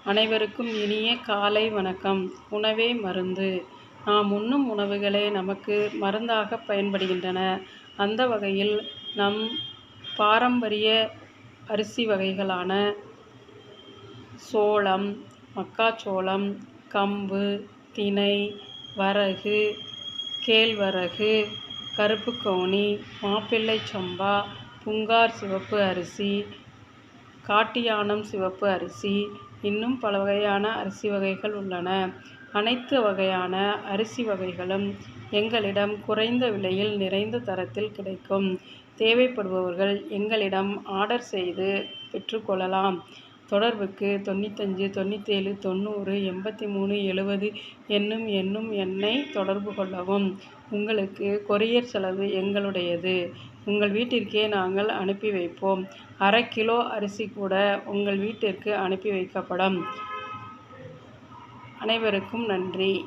அனைவருக்கும் இனிய காலை வணக்கம். உணவே மருந்து. நாம் உண்ணும் உணவுகளே நமக்கு மருந்தாக பயன்படுகின்றன. அந்த வகையில் நம் பாரம்பரிய அரிசி வகைகளான சோளம், மக்காச்சோளம், கம்பு, தினை, வரகு, கேழ்வரகு, கருப்பு கவுனி, மாப்பிள்ளை சம்பா, புங்கார் சிவப்பு அரிசி, காட்டுயானம் சிவப்பு அரிசி, இன்னும் பல வகையான அரிசி வகைகள் உள்ளன. அனைத்து வகையான அரிசி வகைகளும் எங்களிடம் குறைந்த விலையில் நிறைந்த தரத்தில் கிடைக்கும். தேவைப்படுபவர்கள் எங்களிடம் ஆர்டர் செய்து பெற்றுக்கொள்ளலாம். தொடர்புக்கு 95 97 90 83 70 என்னும் எண்ணை தொடர்பு கொள்ளவும். உங்களுக்கு கொரியர் செலவு எங்களுடையது. உங்கள் வீட்டிற்கே நாங்கள் அனுப்பி வைப்போம். அரை கிலோ அரிசி கூட உங்கள் வீட்டிற்கு அனுப்பி வைக்கப்படும். அனைவருக்கும் நன்றி.